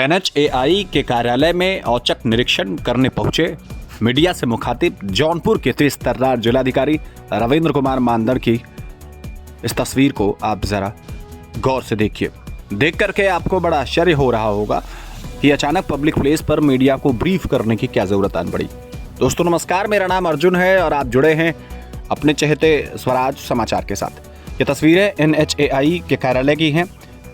NHAI के कार्यालय में औचक निरीक्षण करने पहुंचे मीडिया से मुखातिब जौनपुर के त्रिस्तरदार जिलाधिकारी रविंद्र कुमार मानदड़ की इस तस्वीर को आप जरा गौर से देखिए। देख करके आपको बड़ा आश्चर्य हो रहा होगा कि अचानक पब्लिक प्लेस पर मीडिया को ब्रीफ करने की क्या जरूरत आन पड़ी। दोस्तों नमस्कार, मेरा नाम अर्जुन है और आप जुड़े हैं अपने चहेते स्वराज समाचार के साथ। ये तस्वीरें NHAI के कार्यालय की हैं,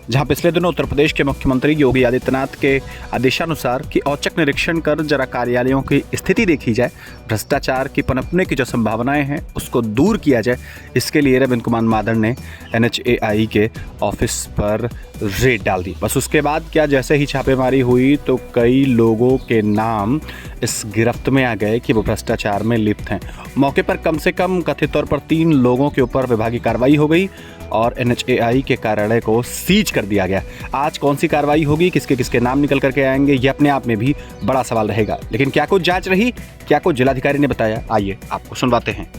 जहां पिछले दिनों उत्तर प्रदेश के मुख्यमंत्री योगी आदित्यनाथ के आदेशानुसार कि औचक निरीक्षण कर जरा कार्यालयों की स्थिति देखी जाए, भ्रष्टाचार की पनपने की जो संभावनाएं हैं उसको दूर किया जाए। इसके लिए रविंद्र कुमार मानदड़ ने NHAI के ऑफिस पर रेड डाल दी। बस उसके बाद क्या, जैसे ही छापेमारी हुई तो कई लोगों के नाम इस गिरफ्त में आ गए कि वो भ्रष्टाचार में लिप्त हैं। मौके पर कम से कम कथित तौर पर 3 लोगों के ऊपर विभागीय कार्रवाई हो गई और NHAI के कार्यालय को सीज कर दिया गया। आज कौन सी कार्रवाई होगी, किसके किसके नाम निकल करके आएंगे, ये अपने आप में भी बड़ा सवाल रहेगा। लेकिन क्या कुछ जांच रही, क्या कुछ जिलाधिकारी ने बताया, आइए आपको सुनवाते हैं।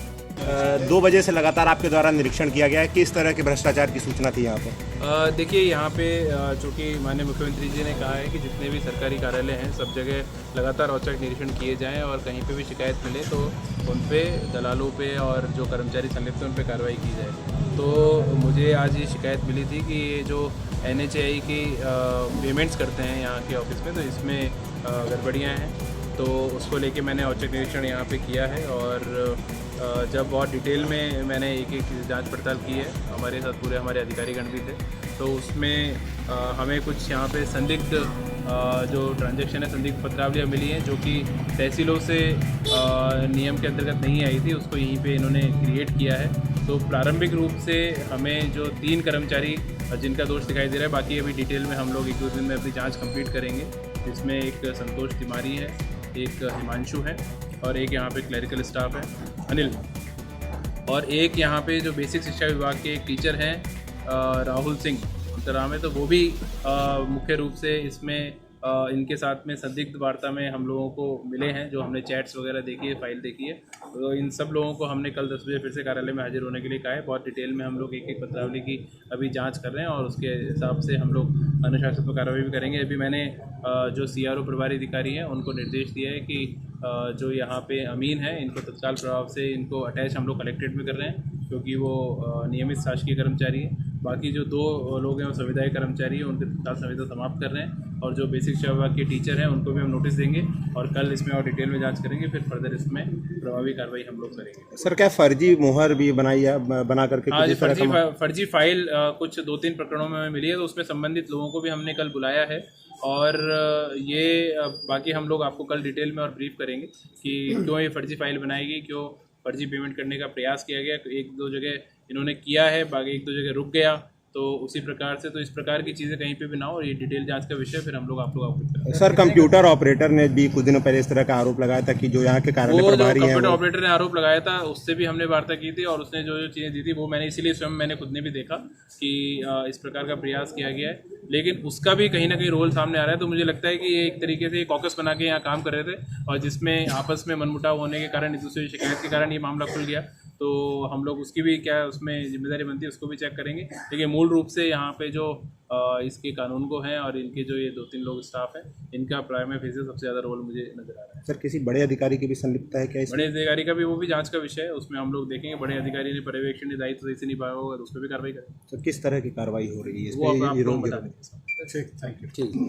2 बजे से लगातार आपके द्वारा निरीक्षण किया गया है, किस तरह के भ्रष्टाचार की सूचना थी यहाँ पर? देखिए, यहाँ पे चूँकि माननीय मुख्यमंत्री जी ने कहा है कि जितने भी सरकारी कार्यालय हैं सब जगह लगातार औचक निरीक्षण किए जाएं और कहीं पे भी शिकायत मिले तो उन पे, दलालों पे और जो कर्मचारी संलिप्त हैं उन पे कार्रवाई की जाए। तो मुझे आज ये शिकायत मिली थी कि ये जो NHAI की पेमेंट्स करते हैं यहाँ के ऑफिस में, तो इसमें गड़बड़ियाँ हैं, तो उसको लेके मैंने औचक निरीक्षण यहाँ पे किया है। और जब बहुत डिटेल में मैंने एक जांच पड़ताल की है, हमारे साथ पूरे हमारे अधिकारीगण भी थे, तो उसमें हमें कुछ यहाँ पे संदिग्ध जो ट्रांजैक्शन है, संदिग्ध पत्रावलियाँ मिली हैं जो कि तहसीलों से नियम के अंतर्गत नहीं आई थी, उसको यहीं पे इन्होंने क्रिएट किया है। तो प्रारंभिक रूप से हमें जो 3 कर्मचारी जिनका दोष दिखाई दे रहा है, बाकी अभी डिटेल में हम लोग 1-2 दिन में अपनी जाँच कंप्लीट करेंगे। इसमें एक संतोष तिवारी है, एक हिमांशु है और एक यहाँ पे क्लरिकल स्टाफ है अनिल, और एक यहाँ पे जो बेसिक शिक्षा विभाग के एक टीचर हैं राहुल सिंह अंतराम है, तो वो भी मुख्य रूप से इसमें इनके साथ में संदिग्ध वार्ता में हम लोगों को मिले हैं, जो हमने चैट्स वगैरह देखी है, फाइल देखी है। तो इन सब लोगों को हमने कल 10 बजे फिर से कार्यालय में हाजिर होने के लिए कहा है। बहुत डिटेल में हम लोग एक पत्रावली की अभी जांच कर रहे हैं और उसके हिसाब से हम लोग अनुशासनात्मक कार्रवाई भी करेंगे। अभी मैंने जो CRO प्रभारी अधिकारी हैं उनको निर्देश दिया है कि जो यहाँ पे अमीन है इनको तत्काल प्रभाव से इनको अटैच हम लोग कलेक्ट्रेट में कर रहे हैं, क्योंकि वो नियमित शासकीय कर्मचारी हैं। बाकी जो 2 लोग हैं वो संविदायक कर्मचारी हैं, उनके तत्काल संविदा समाप्त कर रहे हैं। और जो बेसिक शिक्षा विभाग के टीचर हैं उनको भी हम नोटिस देंगे और कल इसमें और डिटेल में जांच करेंगे, फिर फर्दर इसमें प्रभावी कार्रवाई हम लोग करेंगे। सर, क्या फर्जी मुहर भी बना करके? हाँ जी, फर्जी फाइल कुछ 2-3 प्रकरणों में मिली है, तो उसमें संबंधित लोगों को भी हमने कल बुलाया है और ये बाकी हम लोग आपको कल डिटेल में और ब्रीफ करेंगे कि क्यों ये फर्जी फाइल बनाएगी, क्यों फर्जी पेमेंट करने का प्रयास किया गया। 1-2 जगह इन्होंने किया है, बाकी 1-2 जगह रुक गया, तो उसी प्रकार से, तो इस प्रकार की चीज़ें कहीं पे भी ना हो, ये डिटेल जांच का विषय फिर हम लोग आप लोग अवगत करेंगे। सर, कंप्यूटर ऑपरेटर ने भी कुछ दिनों पहले इस तरह का आरोप लगाया था कि जो यहाँ के कार्यालय प्रभारी हैं, कंप्यूटर ऑपरेटर ने आरोप लगाया था, उससे भी हमने वार्ता की थी और उसने जो चीज़ें दी थी वो मैंने इसीलिए स्वयं मैंने खुद ने भी देखा कि इस प्रकार का प्रयास किया गया है, लेकिन उसका भी कहीं ना कहीं रोल सामने आ रहा है। तो मुझे लगता है कि ये एक तरीके से कॉकस बना के यहाँ काम कर रहे थे और जिसमें आपस में मनमुटाव होने के कारण, एक दूसरे की शिकायत के कारण ये मामला खुल गया। तो हम लोग उसकी भी क्या उसमें जिम्मेदारी बनती है उसको भी चेक करेंगे, लेकिन मूल रूप से यहाँ पे जो इसके कानून को हैं और इनके जो ये 2-3 लोग स्टाफ हैं, इनका प्राइमरी फेज सबसे ज़्यादा रोल मुझे नजर आ रहा है। सर, किसी बड़े अधिकारी की भी संलिप्तता है क्या? बड़े अधिकारी का भी वो भी जांच का विषय है, उसमें हम लोग देखेंगे। बड़े अधिकारी ने पर्यवेक्षण दायित्व सही से निभाया होगा तो उस पर भी कार्रवाई करेंगे। सर, किस तरह की कार्रवाई हो रही है? वो आप लोग बता देंगे। Thank you.